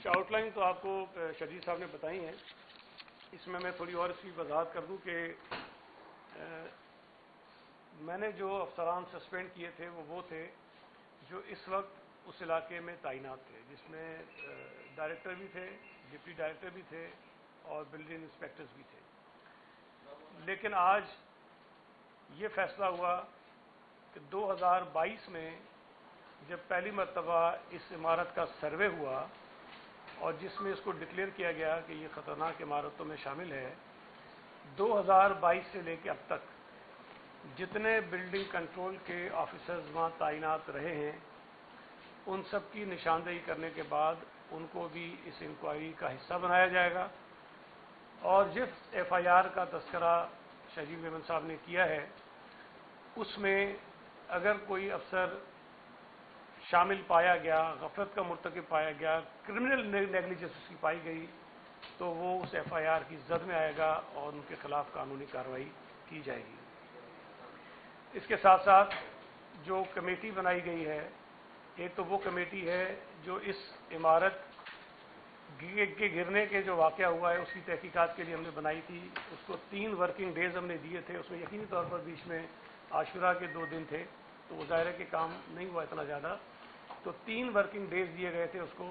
कुछ आउटलाइन तो आपको शजीद साहब ने बताई हैं। इसमें मैं थोड़ी और इसकी वजाहत कर दूं कि मैंने जो अफसरान सस्पेंड किए थे वो थे जो इस वक्त उस इलाके में तैनात थे, जिसमें डायरेक्टर भी थे, डिप्टी डायरेक्टर भी थे और बिल्डिंग इंस्पेक्टर्स भी थे। लेकिन आज ये फैसला हुआ कि 2022 में जब पहली मरतबा इस इमारत का सर्वे हुआ और जिसमें इसको डिक्लेयर किया गया कि ये ख़तरनाक इमारतों में शामिल है, 2022 से लेकर अब तक जितने बिल्डिंग कंट्रोल के ऑफिसर्स वहाँ तैनात रहे हैं, उन सब की निशानदेही करने के बाद उनको भी इस इंक्वायरी का हिस्सा बनाया जाएगा। और जिस एफआईआर का तस्करा शजीद मेमन साहब ने किया है, उसमें अगर कोई अफसर शामिल पाया गया, गफलत का मुर्तकिब पाया गया, क्रिमिनल नेग्लिजेंस उसकी पाई गई, तो वो उस एफआईआर की जद में आएगा और उनके खिलाफ कानूनी कार्रवाई की जाएगी। इसके साथ साथ जो कमेटी बनाई गई है, एक तो वो कमेटी है जो इस इमारत के गिरने के जो वाक़या हुआ है उसकी तहकीकात के लिए हमने बनाई थी। उसको 3 वर्किंग डेज हमने दिए थे। उसमें यकीनी तौर पर बीच में आशुरा के 2 दिन थे, तो वो ज़ाहिर है कि काम नहीं हुआ इतना ज़्यादा, तो 3 वर्किंग डेज दिए गए थे उसको।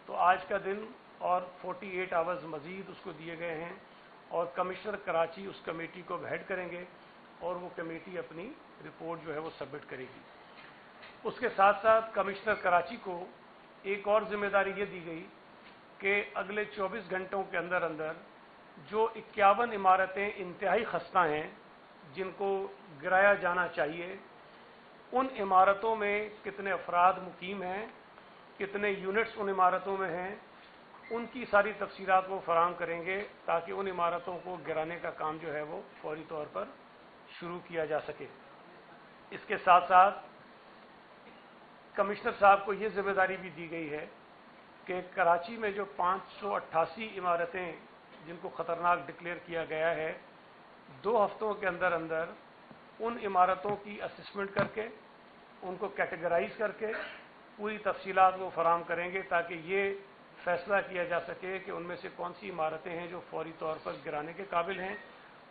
तो आज का दिन और 48 आवर्स मज़ीद उसको दिए गए हैं और कमिश्नर कराची उस कमेटी को हेड करेंगे और वो कमेटी अपनी रिपोर्ट जो है वो सबमिट करेगी। उसके साथ साथ कमिश्नर कराची को एक और जिम्मेदारी ये दी गई कि अगले 24 घंटों के अंदर अंदर जो 51 इमारतें इंतहाई खस्ता हैं जिनको गिराया जाना चाहिए, उन इमारतों में कितने अफराद मुकीम हैं, कितने यूनिट्स उन इमारतों में हैं, उनकी सारी तफसीलात वो फराहम करेंगे ताकि उन इमारतों को गिराने का काम जो है वो फौरी तौर पर शुरू किया जा सके। इसके साथ साथ कमिश्नर साहब को ये जिम्मेदारी भी दी गई है कि कराची में जो 588 इमारतें जिनको ख़तरनाक डिक्लेयर किया गया है, 2 हफ्तों के अंदर अंदर उन इमारतों की असेसमेंट करके उनको कैटेगराइज करके पूरी तफसीलात वो फराहम करेंगे ताकि ये फैसला किया जा सके कि उनमें से कौन सी इमारतें हैं जो फौरी तौर पर गिराने के काबिल हैं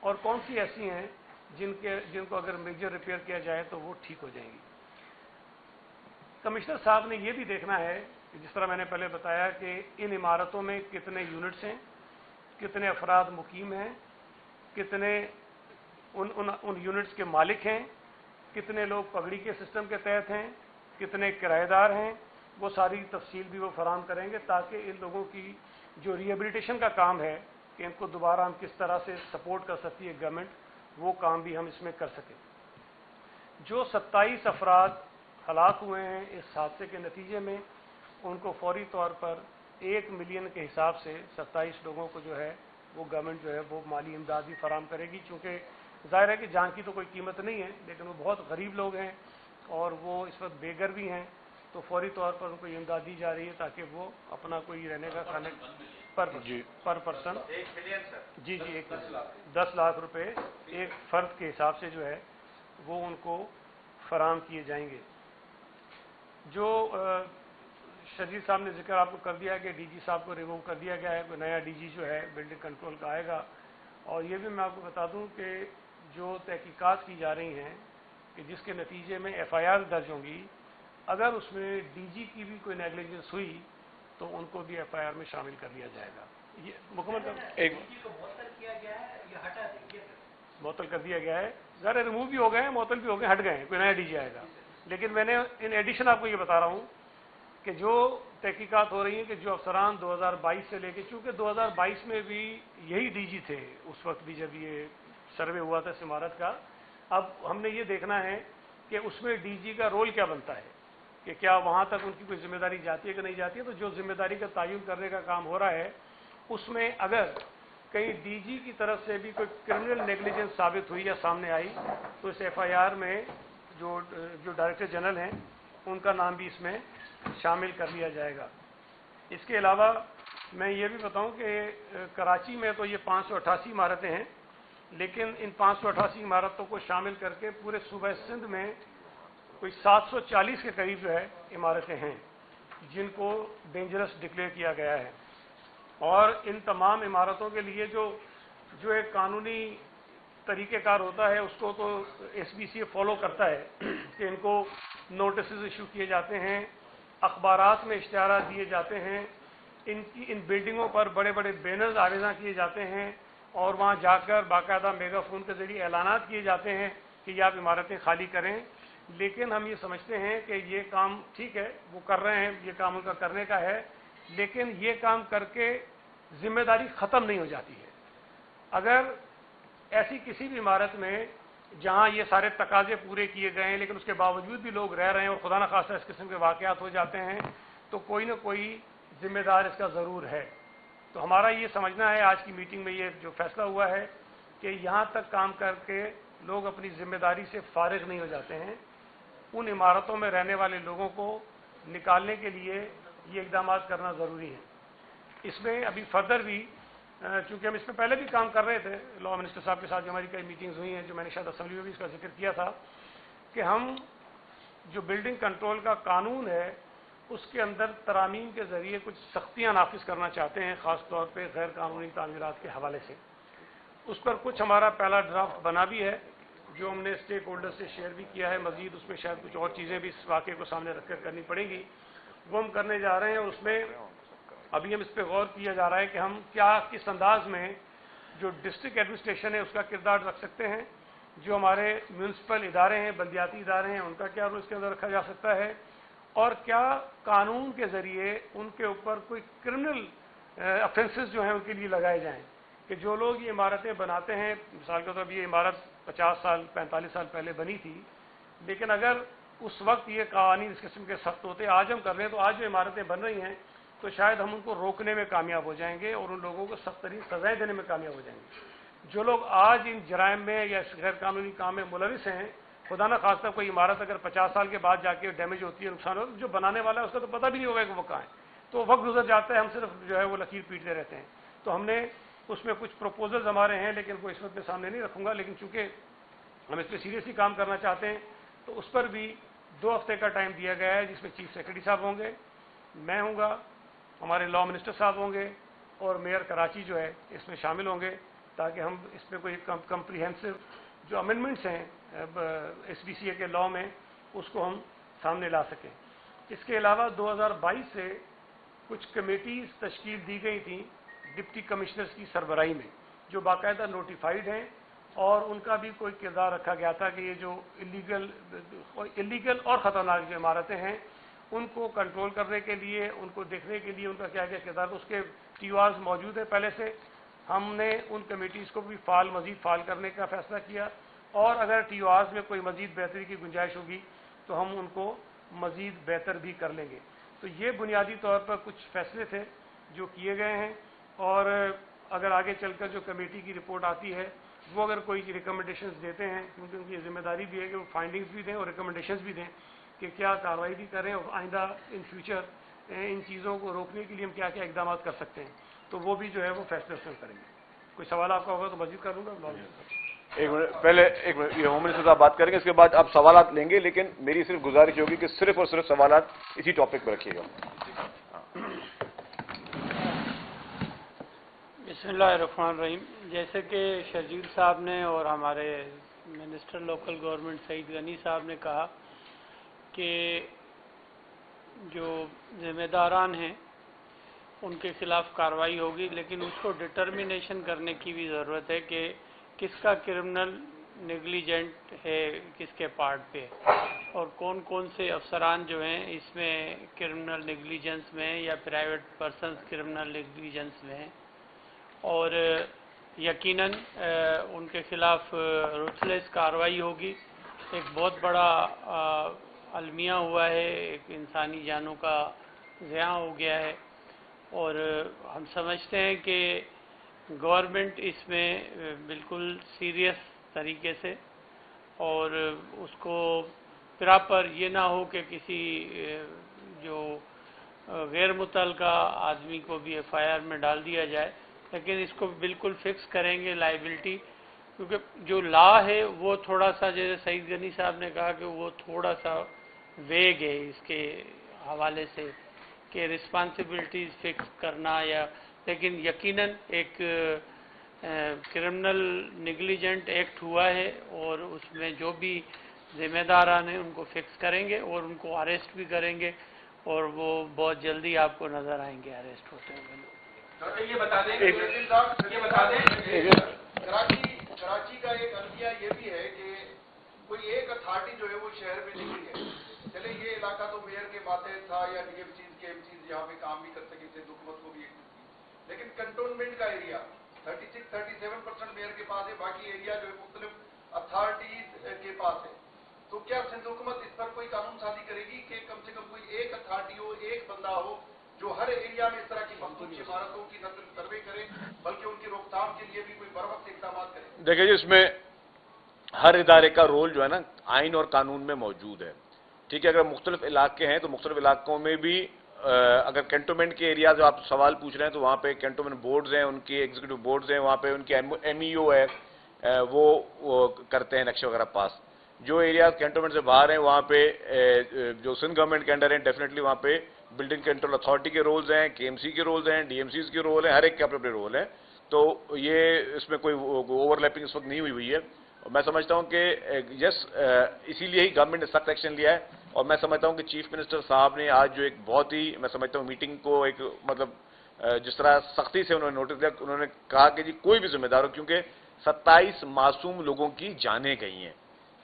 और कौन सी ऐसी हैं जिनको अगर मेजर रिपेयर किया जाए तो वो ठीक हो जाएंगी। कमिश्नर साहब ने ये भी देखना है कि जिस तरह मैंने पहले बताया कि इन इमारतों में कितने यूनिट्स हैं, कितने अफराद मुकीम हैं, कितने उन यूनिट्स के मालिक हैं, कितने लोग पगड़ी के सिस्टम के तहत हैं, कितने किराएदार हैं, वो सारी तफसील भी वो फराहम करेंगे ताकि इन लोगों की जो रिहेबिलिटेशन का काम है कि इनको दोबारा हम किस तरह से सपोर्ट कर सकती है गवर्नमेंट, वो काम भी हम इसमें कर सकें। जो 27 अफराद हलाक हुए हैं इस हादसे के नतीजे में, उनको फौरी तौर पर 1 मिलियन के हिसाब से 27 लोगों को जो है वो गवर्नमेंट जो है वो माली इमदाद भी फराहम करेगी। चूँकि ज़ाहिर है कि जान की तो कोई कीमत नहीं है, लेकिन वो बहुत गरीब लोग हैं और वो इस वक्त बेघर भी हैं, तो फौरी तौर पर उनको इमदाद दी जा रही है ताकि वो अपना कोई रहने का खाने पर पर्सन 1 मिलियन सर जी 10 लाख रुपए एक फ़र्द के हिसाब से जो है वो उनको फराहम किए जाएंगे। जो शजीद साहब ने जिक्र आपको कर दिया कि डीजी साहब को रिमूव कर दिया गया है, कोई नया डीजी जो है बिल्डिंग कंट्रोल का आएगा। और ये भी मैं आपको बता दूं कि जो तहकीकात की जा रही हैं कि जिसके नतीजे में एफआईआर दर्ज होंगी, अगर उसमें डीजी की भी कोई नेग्लिजेंस हुई तो उनको भी एफआईआर में शामिल कर लिया जाएगा। ये मुकम्मल मुअत्तल कर दिया गया है, ज़रा रिमूव भी हो गए हैं, मुअत्तल भी हो गए, हट गए हैं, कोई नया डीजी आएगा। लेकिन मैंने इन एडिशन आपको ये बता रहा हूँ कि जो तहकीकात हो रही है कि जो अफसरान 2022 से लेके, चूँकि 2022 में भी यही डीजी थे उस वक्त भी जब ये सर्वे हुआ था इस इमारत का। अब हमने ये देखना है कि उसमें डीजी का रोल क्या बनता है, कि क्या वहाँ तक उनकी कोई जिम्मेदारी जाती है कि नहीं जाती है। तो जो जिम्मेदारी का तयन करने का काम हो रहा है उसमें अगर कहीं डीजी की तरफ से भी कोई क्रिमिनल नेग्लिजेंस साबित हुई या सामने आई तो इस एफआईआर में जो डायरेक्टर जनरल हैं उनका नाम भी इसमें शामिल कर लिया जाएगा। इसके अलावा मैं ये भी बताऊं कि कराची में तो ये 588 इमारतें हैं, लेकिन इन 588 इमारतों को शामिल करके पूरे सूबा सिंध में कोई 740 के करीब जो है इमारतें हैं। जिनको डेंजरस डिक्लेयर किया गया है, और इन तमाम इमारतों के लिए जो एक कानूनी तरीक़ेकार होता है उसको तो SBCA फॉलो करता है कि इनको नोटिस इशू किए जाते हैं, अखबारात में इश्तिहार दिए जाते हैं, इन बिल्डिंगों पर बड़े बड़े बैनर्स आवेज़न किए जाते हैं, और वहाँ जाकर बाकायदा मेगाफोन के ज़रिए ऐलानात किए जाते हैं कि ये आप इमारतें खाली करें। लेकिन हम ये समझते हैं कि ये काम ठीक है, वो कर रहे हैं, ये काम उनका करने का है, लेकिन ये काम करके जिम्मेदारी ख़त्म नहीं हो जाती है। अगर ऐसी किसी भी इमारत में जहाँ ये सारे तकाजे पूरे किए गए हैं लेकिन उसके बावजूद भी लोग रह रहे हैं और खुदा न खास्ता इस किस्म के वाक़यात हो जाते हैं, तो कोई ना कोई जिम्मेदार इसका ज़रूर है। तो हमारा ये समझना है, आज की मीटिंग में ये जो फैसला हुआ है कि यहाँ तक काम करके लोग अपनी जिम्मेदारी से फारिग नहीं हो जाते हैं, उन इमारतों में रहने वाले लोगों को निकालने के लिए ये इक़दाम करना ज़रूरी है। इसमें अभी फर्दर भी, चूँकि हम इसमें पहले भी काम कर रहे थे, लॉ मिनिस्टर साहब के साथ जो हमारी कई मीटिंग्स हुई हैं, जो मैंने शायद असेंबली में भी इसका जिक्र किया था, कि हम जो बिल्डिंग कंट्रोल का कानून है उसके अंदर तरामीम के ज़रिए कुछ सख्तियाँ नाफिज करना चाहते हैं, ख़ास तौर पर गैर कानूनी तामीरात के हवाले से। उस पर कुछ हमारा पहला ड्राफ्ट बना भी है, जो हमने स्टेक होल्डर से शेयर भी किया है। मज़ीद उसमें शायद कुछ और चीज़ें भी इस वाक़े को सामने रखकर करनी पड़ेंगी, वो हम करने जा रहे हैं। उसमें अभी हम इस पर गौर किया जा रहा है कि हम क्या किस अंदाज में जो डिस्ट्रिक्ट एडमिनिस्ट्रेशन है उसका किरदार रख सकते हैं, जो हमारे म्यूनसिपल इदारे हैं, बल्दियाती इदारे हैं, उनका क्या रोल इसके अंदर रखा जा सकता है, और क्या कानून के ज़रिए उनके ऊपर कोई क्रिमिनल ऑफेंसेस जो हैं उनके लिए लगाए जाएं, कि जो लोग ये इमारतें बनाते हैं, मिसाल के तौर पर ये इमारत 50 साल 45 साल पहले बनी थी, लेकिन अगर उस वक्त ये कानून इस किस्म के सख्त होते, आज हम कर रहे हैं, तो आज जो इमारतें बन रही हैं तो शायद हम उनको रोकने में कामयाब हो जाएंगे और उन लोगों को सख्त तरीन सजाएँ देने में कामयाब हो जाएंगे। जो लोग आज इन जराइम में या गैर कानूनी काम में मुलविस हैं, खुदा न खास्ता कोई इमारत अगर 50 साल के बाद जाके डैमेज होती है, नुकसान होता है, जो बनाने वाला है उसका तो पता भी नहीं होगा कि वो कहाँ है, तो वक्त गुजर जाता है, हम सिर्फ जो है वो लकीर पीटते रहते हैं। तो हमने उसमें कुछ प्रपोजल्स हमारे हैं, लेकिन वो इस वक्त मैं सामने नहीं रखूँगा, लेकिन चूँकि हम इस पर सीरियसली काम करना चाहते हैं तो उस पर भी 2 हफ्ते का टाइम दिया गया है, जिसमें चीफ सेक्रेटरी साहब होंगे, मैं हूँगा, हमारे लॉ मिनिस्टर साहब होंगे और मेयर कराची जो है इसमें शामिल होंगे, ताकि हम इसमें कोई कम्प्रीहेंसिव जो अमेंडमेंट्स हैं SBCA के लॉ में उसको हम सामने ला सकें। इसके अलावा 2022 से कुछ कमेटीज़ तश्कील दी गई थी डिप्टी कमिश्नर्स की सरबराही में, जो बाकायदा नोटिफाइड हैं, और उनका भी कोई किरदार रखा गया था कि ये जो इलीगल और ख़तरनाक जो इमारतें हैं उनको कंट्रोल करने के लिए, उनको देखने के लिए उनका क्या क्या किरदार, उसके TORs मौजूद है पहले से। हमने उन कमेटीज़ को भी मज़ीद फाल करने का फ़ैसला किया, और अगर TORs में कोई मज़ीद बेहतरी की गुंजाइश होगी तो हम उनको मज़ीद बेहतर भी कर लेंगे। तो ये बुनियादी तौर पर कुछ फ़ैसले थे जो किए गए हैं, और अगर आगे चलकर जो कमेटी की रिपोर्ट आती है वो अगर कोई रिकमेंडेशंस देते हैं, क्योंकि उनकी जिम्मेदारी भी है कि वो फाइंडिंग्स भी दें और रिकमेंडेशंस भी दें कि क्या कार्रवाई भी करें और आइंदा इन फ्यूचर इन चीज़ों को रोकने के लिए हम क्या क्या इकदाम कर सकते हैं, तो वो भी जो है वो फैसले उसमें करेंगे। कोई सवाल आपका होगा तो मज़ीद कर दूँगा। एक मिनट पहले, एक मिनट, ये होम मिनिस्टर साहब बात करेंगे, इसके बाद आप सवालात लेंगे, लेकिन मेरी सिर्फ गुजारिश होगी कि सिर्फ और सिर्फ सवालात इसी टॉपिक पर रखिएगा। बिस्मिल्लाहिर्रहमानिर्रहीम। जैसे कि शर्जील साहब ने और हमारे minister local government Saeed Ghani साहब ने कहा कि जो जिम्मेदारान हैं उनके खिलाफ कार्रवाई होगी, लेकिन उसको डिटर्मिनेशन करने की भी ज़रूरत है कि किसका क्रिमिनल नेग्लिजेंट है, किसके पार्ट पे, और कौन कौन से अफसरान जो हैं इसमें क्रिमिनल नेग्लिजेंस में हैं या प्राइवेट पर्सनस क्रिमिनल नेग्लिजेंस में हैं, और यकीनन उनके खिलाफ रुथलेस कार्रवाई होगी। एक बहुत बड़ा अलमिया हुआ है, एक इंसानी जानों का ज़िया हो गया है, और हम समझते हैं कि गवर्नमेंट इसमें बिल्कुल सीरियस तरीके से, और उसको प्रॉपर ये ना हो कि किसी जो गैर मुतल्लिका आदमी को भी FIR में डाल दिया जाए, लेकिन इसको बिल्कुल फिक्स करेंगे लाइबिलिटी, क्योंकि जो लॉ है वो थोड़ा सा, जैसे सईद गनी साहब ने कहा कि वो थोड़ा सा वेग है इसके हवाले से, कि रिस्पॉन्सिबिलिटीज़ फिक्स करना या, लेकिन यकीनन एक क्रिमिनल नेग्लिजेंट एक्ट हुआ है और उसमें जो भी जिम्मेदारान हैं उनको फिक्स करेंगे और उनको अरेस्ट भी करेंगे और वो बहुत जल्दी आपको नज़र आएंगे अरेस्ट होते हुए। डॉक्टर ये बता दें, कराची का एक अलमिया ये भी है कि कोई एक अथॉरिटी जो है वो शहर में नहीं है। चले ये इलाका तो मेयर के मातहत था या डीएमसीज के एमसीज यहाँ पे काम भी कर सके थे, हुकूमत को भी, लेकिन कंटोनमेंट का एरिया 36-37% मेयर के पास है, बाकी एरिया जो है मुख्तलिफ अथॉरिटीज के पास है। तो क्या सिंध हुकूमत इस पर कोई कानून साजी करेगी कि कम से कम कोई एक अथॉरिटी हो, एक बंदा हो जो हर एरिया में इस तरह की मखसूस इमारतों की न सिर्फ सर्वे करे बल्कि उनकी रोकथाम के लिए भी कोई बर वक्त इक़दाम करे? देखिए जी, इसमें हर इदारे का रोल जो है ना आइन और कानून में मौजूद है। ठीक है, अगर मुख्तलिफ इलाके हैं तो मुख्तलिफ इलाकों में भी अगर कैंटोनमेंट के एरिया जो आप सवाल पूछ रहे हैं तो वहाँ पे कैंटोनमेंट बोर्ड्स हैं, उनकी एग्जीक्यूटिव बोर्ड्स हैं, वहाँ पे उनकी एमईओ है, वो करते हैं नक्शे वगैरह पास। जो एरिया कैंटोनमेंट से बाहर हैं वहाँ पे जो सिंध गवर्नमेंट के अंडर हैं, डेफिनेटली वहाँ पे बिल्डिंग कंट्रोल अथॉरिटी के रोल्स हैं, केएमसी के रोल्स हैं, डीएमसीज के रोल हैं, हर एक के अपने अपने रोल हैं। तो ये इसमें कोई ओवरलैपिंग इस वक्त नहीं हुई है। मैं समझता हूं कि यस, इसीलिए ही गवर्नमेंट ने सख्त एक्शन लिया है और मैं समझता हूं कि चीफ मिनिस्टर साहब ने आज जो एक बहुत ही, मैं समझता हूं मीटिंग को एक मतलब जिस तरह सख्ती से उन्होंने नोटिस दिया, उन्होंने कहा कि जी कोई भी जिम्मेदार हो, क्योंकि 27 मासूम लोगों की जानें गई हैं,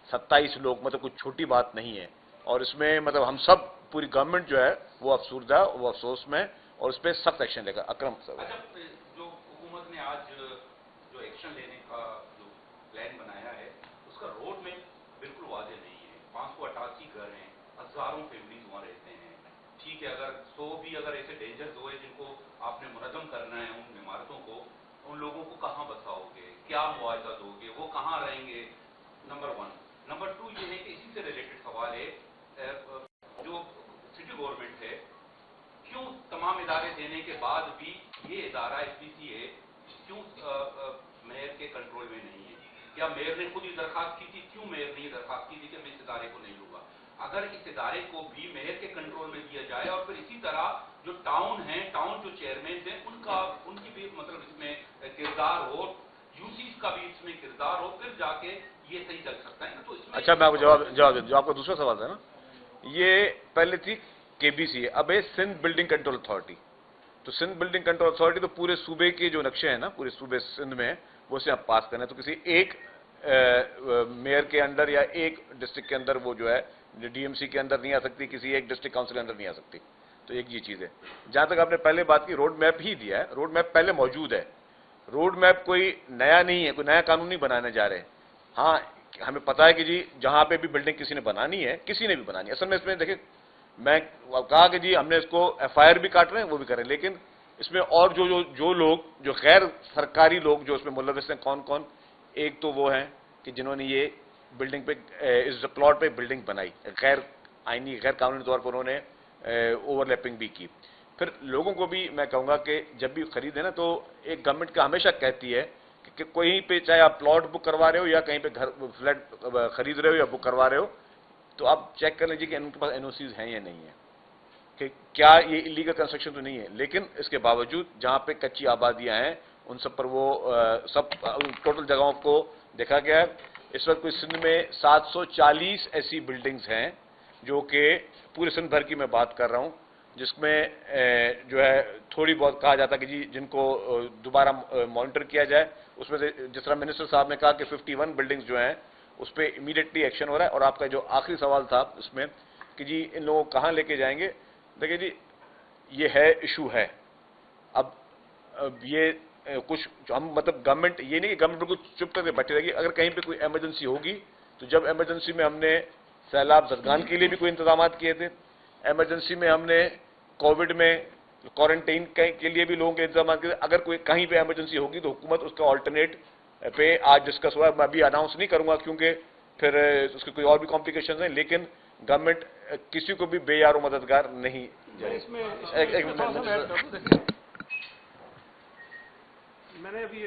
27 लोग, मतलब कुछ छोटी बात नहीं है। और इसमें मतलब हम सब, पूरी गवर्नमेंट जो है वो अफसुर्दा, वो अफसोस में, और उस पर सख्त एक्शन लेगा। अकरम साहब, जो हुकूमत ने आज जो एक्शन लेने का जो प्लान बनाया है उसका रोड में बिल्कुल वादे नहीं है। 588 घर हैं, हजारों फैमिलीज वहाँ रहते हैं। ठीक है, अगर 100 भी अगर ऐसे डेंजर्स हुए जिनको आपने मुनज़्ज़म करना है उन इमारतों को, उन लोगों को कहाँ बसाओगे, क्या मुआवजा दोगे, वो कहाँ रहेंगे? नंबर 1। नंबर 2 ये है कि इसी से रिलेटेड सवाल है, जो सिटी गवर्नमेंट है क्यों तमाम इदारे देने के बाद भी ये इदारा एसपीसीए क्यों मेयर के कंट्रोल में नहीं है? क्या मेयर ने खुद ही दरखास्त की थी? क्यों मेयर ने दरखास्त की थी कि मैं इस इदारे को नहीं लूंगा? अगर इस इदारे को भी मेयर के कंट्रोल में दिया जाए और फिर इसी तरह जो टाउन है, टाउन जो चेयरमैन हैं उनकी भी मतलब इसमें किरदार हो, यूसीज का भी इसमें किरदार हो, फिर जाके ये सही चल सकता है। तो इसमें अच्छा, मैं आपको जवाब जो आपका दूसरा सवाल था ना, ये पहले थी केबीसी, अब है सिंध बिल्डिंग कंट्रोल अथॉरिटी। तो सिंध बिल्डिंग कंट्रोल अथॉरिटी तो पूरे सूबे के जो नक्शे हैं ना, पूरे सूबे सिंध में, वो से आप पास करना है। तो किसी एक मेयर के अंदर या एक डिस्ट्रिक्ट के अंदर वो जो है डीएमसी के अंदर नहीं आ सकती, किसी एक डिस्ट्रिक्ट काउंसिल के अंदर नहीं आ सकती। तो एक ये चीज है। जहां तक आपने पहले बात की, रोड मैप ही दिया है, रोड मैप पहले मौजूद है। रोड मैप कोई नया नहीं है, कोई नया कानून नहीं बनाने जा रहे। हाँ, हमें पता है कि जी जहां पे भी बिल्डिंग किसी ने बनानी है, किसी ने भी बनानी है, असल में इसमें देखिए, मैं कहा कि जी हमने इसको एफआईआर भी काट रहे हैं, वो भी करें, लेकिन इसमें और जो लोग, जो गैर सरकारी लोग जो इसमें मुलविस हैं, कौन कौन? एक तो वो हैं कि जिन्होंने ये बिल्डिंग पे, इस प्लॉट पे बिल्डिंग बनाई, गैर आईनी, गैर कानूनी तौर पर उन्होंने ओवरलैपिंग भी की। फिर लोगों को भी मैं कहूंगा कि जब भी खरीदे ना, तो एक गवर्नमेंट का हमेशा कहती है कि कहीं पे चाहे आप प्लॉट बुक करवा रहे हो या कहीं पे घर फ्लैट खरीद रहे हो या बुक करवा रहे हो, तो आप चेक कर लीजिए कि उनके पास एनओसीज हैं या नहीं है, कि क्या ये इलीगल कंस्ट्रक्शन तो नहीं है। लेकिन इसके बावजूद जहां पे कच्ची आबादियां हैं उन सब पर वो सब टोटल जगहों को देखा गया है। इस वक्त कोई सिंध में 740 ऐसी बिल्डिंग्स हैं जो कि पूरे सिंध भर की मैं बात कर रहा हूं, जिसमें जो है थोड़ी बहुत कहा जाता है कि जी जिनको दोबारा मॉनिटर किया जाए। उसमें से जिस तरह मिनिस्टर साहब ने कहा कि 51 बिल्डिंग्स जो हैं उस पर इमीडिएटली एक्शन हो रहा है। और आपका जो आखिरी सवाल था उसमें कि जी इन लोगों को कहाँ लेके जाएंगे, देखिए जी ये है, इशू है। अब ये कुछ हम मतलब गवर्नमेंट, ये नहीं कि गवर्नमेंट बिल्कुल चुप करके बैठी रहेगी। अगर कहीं पे कोई इमरजेंसी होगी, तो जब इमरजेंसी में हमने सैलाब जदगान के लिए भी कोई इंतजाम किए थे, इमरजेंसी में हमने कोविड में क्वारंटाइन के लिए भी लोगों के इंतजाम किए थे। अगर कोई कहीं पे इमरजेंसी होगी तो हुकूमत उसका ऑल्टरनेट पे आज डिस्कस हुआ है। मैं अभी अनाउंस नहीं करूंगा क्योंकि फिर उसके कोई और भी कॉम्प्लिकेशन हैं, लेकिन गवर्नमेंट किसी को भी बेयारो मददगार नहीं मैंने अभी